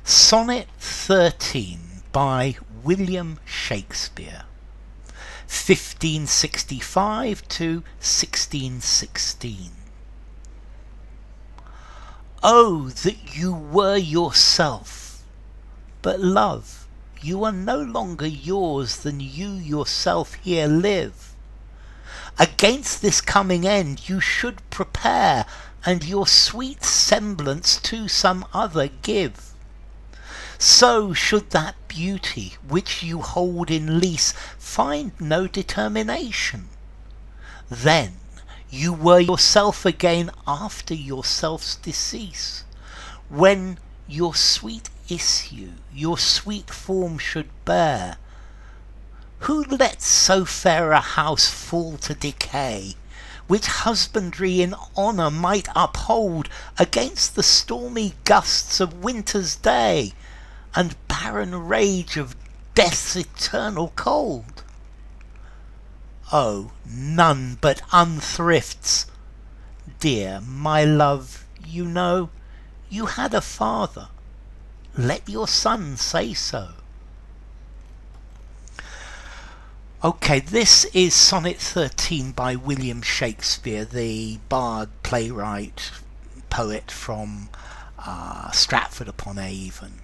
Sonnet 13 by William Shakespeare, 1565 to 1616. Oh, that you were yourself! But love, you are no longer yours than you yourself here live. Against this coming end you should prepare, and your sweet semblance to some other give. So should that beauty which you hold in lease find no determination. Then you were yourself again after yourself's decease, when your sweet issue, your sweet form should bear. Who lets so fair a house fall to decay, which husbandry in honour might uphold against the stormy gusts of winter's day, and barren rage of death's eternal cold? Oh, none but unthrifts. Dear, my love, you know, you had a father. Let your son say so. Okay, this is Sonnet 13 by William Shakespeare, the bard, playwright, poet from Stratford-upon-Avon.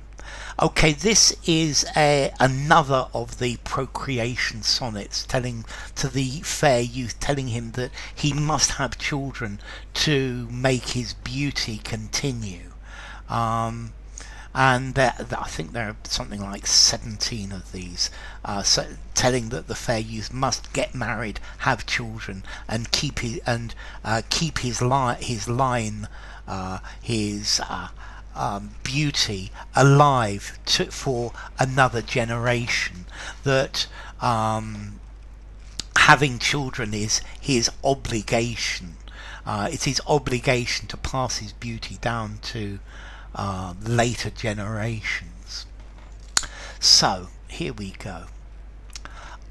Okay, this is another of the procreation sonnets, telling to the fair youth, telling him that he must have children to make his beauty continue. And I think there are something like 17 of these, telling that the fair youth must get married, have children, and keep his beauty alive for another generation. That having children is his obligation. It's his obligation to pass his beauty down to later generations. So here we go.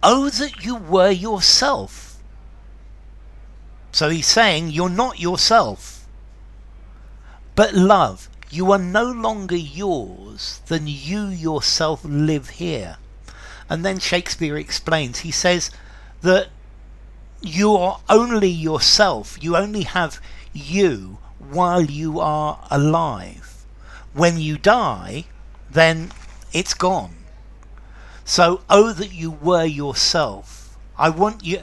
Oh, that you were yourself. So he's saying you're not yourself. But love, you are no longer yours than you yourself live here. And then Shakespeare explains, he says that you are only yourself, you only have you while you are alive. When you die, then it's gone. So, oh, that you were yourself. I want you,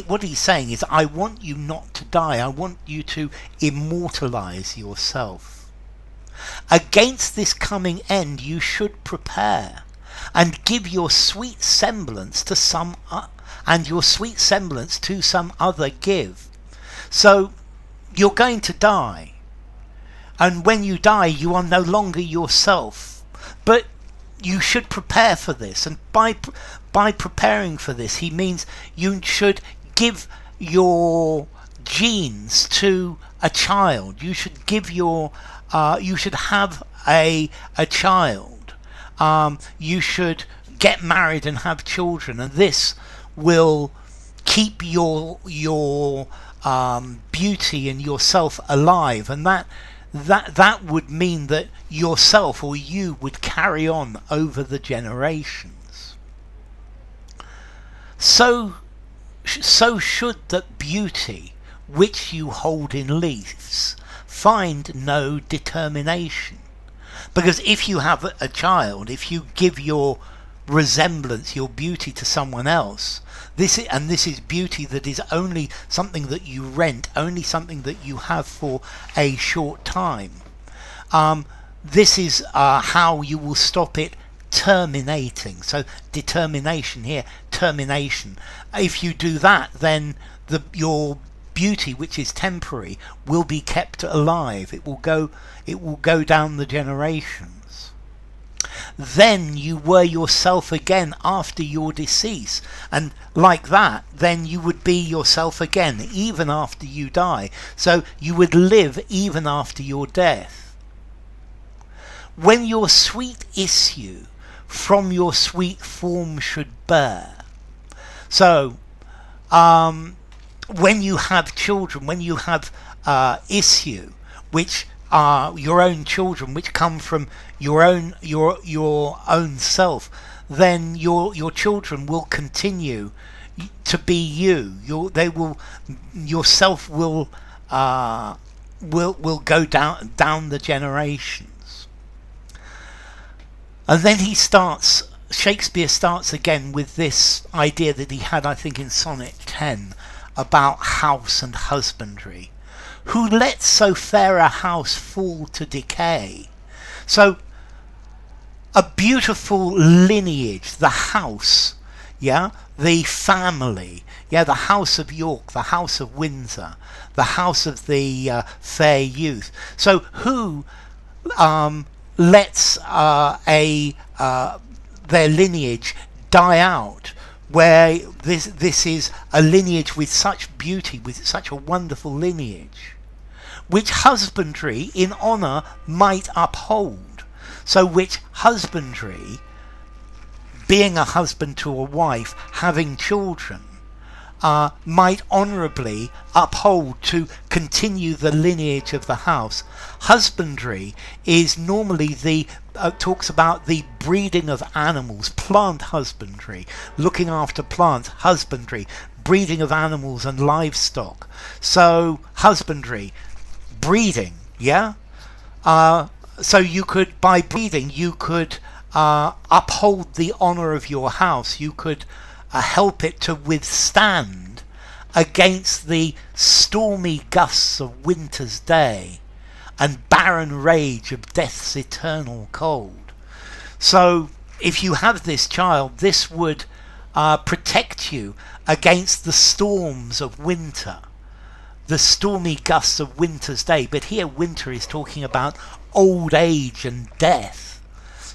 what he's saying is, I want you not to die. I want you to immortalize yourself. Against this coming end you should prepare, and give your sweet semblance to some, and your sweet semblance to some other give. So, you're going to die. And when you die, you are no longer yourself. But you should prepare for this. And by preparing for this, he means you should give your genes to a child. You should give you should have a child. You should get married and have children. And this will keep your beauty and yourself alive. And that would mean that yourself or you would carry on over the generations. So should that beauty which you hold in lease find no determination. Because if you have a child, if you give your resemblance, your beauty to someone else, this is beauty that is only something that you rent, only something that you have for a short time. This is how you will stop it terminating. So determination here, termination. If you do that, then your beauty, which is temporary, will be kept alive. It will go down the generations. Then you were yourself again after your decease, and like that, then you would be yourself again even after you die. So you would live even after your death. When your sweet issue from your sweet form should bear. So when you have children, when you have issue, which are your own children, which come from your own self, then your children will continue to be you. Yourself will go down the generations. And then Shakespeare starts again with this idea that he had, I think, in Sonnet 10 about house and husbandry. Who lets so fair a house fall to decay? So a beautiful lineage, the house, yeah, the family, yeah, the house of York, the house of Windsor, the house of the fair youth. So who lets their lineage die out, where this is a lineage with such beauty, with such a wonderful lineage, which husbandry in honour might uphold? So which husbandry, being a husband to a wife, having children, might honourably uphold to continue the lineage of the house. Husbandry is normally talks about the breeding of animals, plant husbandry, looking after plants, husbandry, breeding of animals and livestock. So husbandry, breeding, yeah? So you could, by breeding, you could uphold the honour of your house. You could help it to withstand against the stormy gusts of winter's day and barren rage of death's eternal cold. So if you have this child, this would protect you against the storms of winter, the stormy gusts of winter's day. But here winter is talking about old age and death.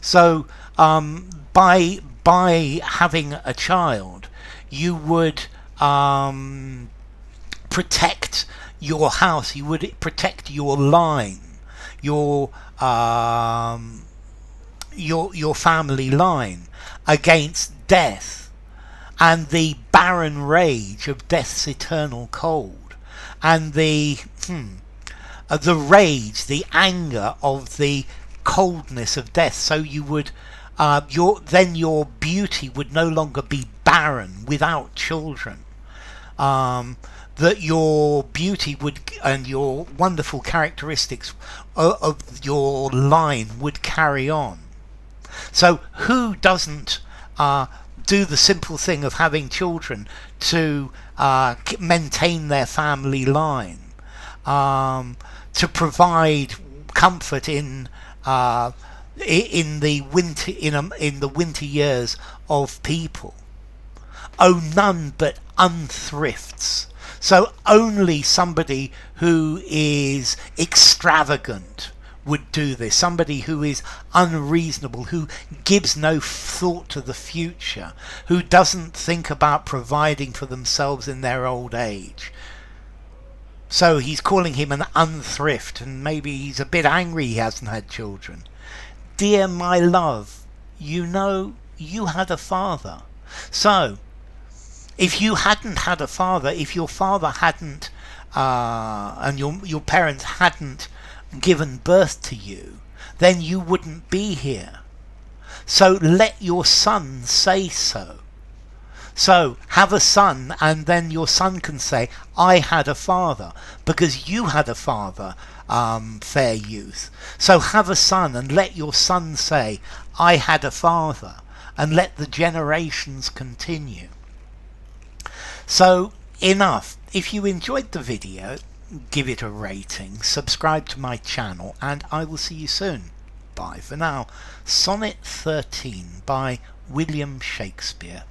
So by having a child, you would protect your house, you would protect your line, your family line against death and the barren rage of death's eternal cold, and the rage, the anger of the coldness of death. So you would then your beauty would no longer be barren without children. That your beauty would, and your wonderful characteristics of your line would carry on. So who doesn't do the simple thing of having children to maintain their family line, to provide comfort in the winter years of people? Oh, none but unthrifts. So only somebody who is extravagant would do this. Somebody who is unreasonable, who gives no thought to the future, who doesn't think about providing for themselves in their old age. So he's calling him an unthrift, and maybe he's a bit angry he hasn't had children. Dear my love, you know you had a father. So if you hadn't had a father, if your father hadn't and your parents hadn't given birth to you, then you wouldn't be here. So let your son say so. So have a son, and then your son can say, I had a father, because you had a father, fair youth. So have a son, and let your son say, I had a father, and let the generations continue. So enough. If you enjoyed the video, give it a rating, subscribe to my channel, and I will see you soon. Bye for now. Sonnet 13 by William Shakespeare.